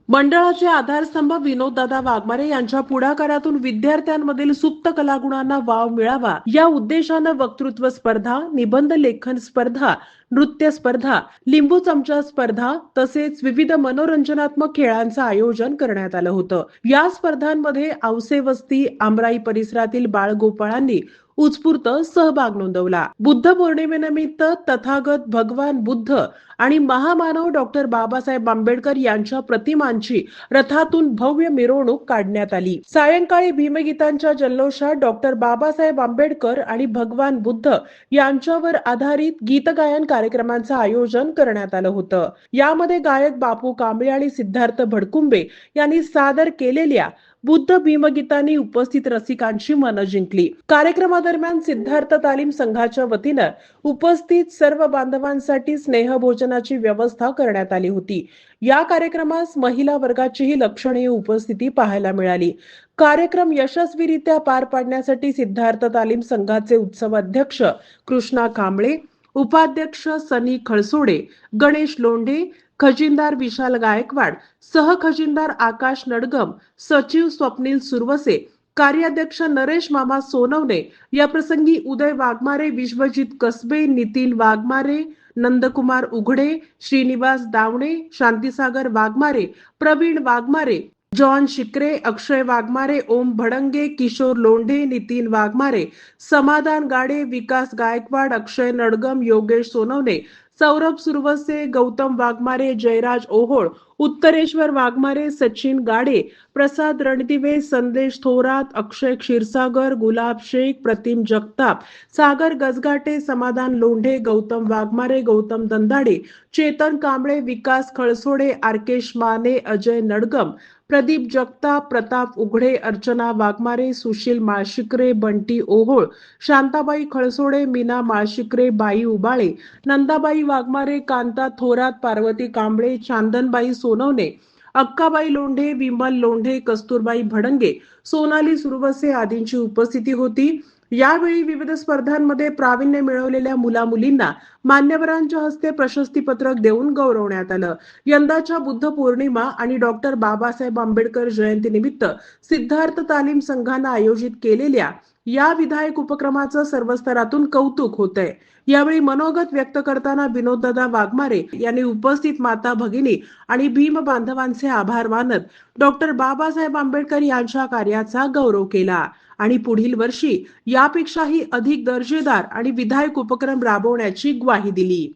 मंडळाचे आधारस्तंभ विनोददादा वाघमारे यांच्या पुढाकारातून विद्यार्थ्यांमधील सुप्त कलागुणांना वाव मिळावा या उद्देशानं वक्तृत्व स्पर्धा, निबंध लेखन स्पर्धा, नृत्य स्पर्धा, लिंबू चमचा स्पर्धा तसेच विविध मनोरंजनात्मक खेळांचं आयोजन करण्यात आलं होतं। या स्पर्धांमध्ये औसे वस्ती आमराई परिसरातील बाळगोपाळांनी उत्स्फूर्त सहभाग नोंदवला। बुद्ध पौर्णिमेनिमित्त तथागत भगवान बुद्ध आणि महामानव डॉक्टर बाबासाहेब आंबेडकर यांच्या प्रतिमांची रथातून भव्य मिरवणूक काढण्यात आली। सायंकाळी भीमगीतांच्या जल्लोषात डॉक्टर बाबासाहेब आंबेडकर आणि भगवान बुद्ध यांच्यावर आधारित गीतगायन कार्यक्रमांचं आयोजन करण्यात आलं होतं। यामध्ये गायक बापू कांबळे आणि सिद्धार्थ भडकुंबे यांनी सादर केलेल्या बुद्ध भीमगीतांनी उपस्थित रसिकांची मनं जिंकली। कार्यक्रमादरम्यान सिद्धार्थ तालीम संघाच्या वतीनं उपस्थित सर्व बांधवांसाठी स्नेहभोजनाची व्यवस्था करण्यात आली होती। या कार्यक्रमास महिला वर्गाचीही लक्षणीय उपस्थिती पाहायला मिळाली। कार्यक्रम यशस्वीरित्या पार पाडण्यासाठी सिद्धार्थ तालीम संघाचे उत्सव अध्यक्ष कृष्णा कांबळे, उपाध्यक्ष सनी खळसोडे, गणेश लोंढे, खजिनदार विशाल गायकवाड, सहखजिनदार आकाश नडगम, सचिव स्वप्नील सुरवसे, कार्याध्यक्ष नरेश मामा सोनवणे, या प्रसंगी उदय वाघमारे, विश्वजित कसबे, नितीन वाघमारे, नंदकुमार उघडे, श्रीनिवास दावणे, शांतीसागर वाघमारे, प्रवीण वाघमारे, जॉन शिकरे, अक्षय वाघमारे, ओम भडंगे, किशोर लोंढे, नितीन वाघमारे, समाधान गाडे, विकास गायकवाड, अक्षय नडगम, योगेश सोनवणे, सौरभ सुरवसे, गौतम वाघमारे, जयराज ओहोळ, उत्तरेश्वर वाघमारे, सचिन गाडे, प्रसाद रणदिवे, संदेश थोरात, अक्षय क्षीरसागर, गुलाब शेख, प्रतिम जगताप, सागर गजघाटे, समाधान लोंढे, गौतम वाघमारे, गौतम दंदाडे, चेतन कांबळे, विकास खळसोडे, आरकेश माने, अजय नडगम, प्रदीप जगताप, प्रताप उघडे, अर्चना वाघमारे, सुशील माळशिकरे, बंटी ओहोळ, शांताबाई खळसोडे, मीना माळशिकरे, बाई उबाळे, नंदाबाई वाघमारे, कांता थोरात, पार्वती कांबळे, चांदनबाई सोनवणे, अक्काबाई लोंढे, विमल लोंढे, कस्तुरबाई भडंगे, सोनाली सुरवसे आदींची उपस्थिती होती। यावेळी विविध स्पर्धांमध्ये प्रावीण्य मिळवलेल्या मुला-मुलींना मान्यवरांच्या हस्ते प्रशस्तीपत्रक देऊन गौरवण्यात आलं। यंदाच्या बुद्ध पौर्णिमा आणि डॉक्टर बाबासाहेब आंबेडकर जयंतीनिमित्त सिद्धार्थ तालीम संघानं आयोजित केलेल्या या विधायक उपक्रमाचं सर्व स्तरातून कौतुक होतंय। यावेळी मनोगत व्यक्त करताना विनोददादा वाघमारे यांनी उपस्थित माता भगिनी आणि भीम बांधवांचे आभार मानत डॉक्टर बाबासाहेब आंबेडकर यांच्या कार्याचा गौरव केला आणि पुढील वर्षी यापेक्षाही अधिक दर्जेदार आणि विधायक उपक्रम राबवण्याची ग्वाही दिली।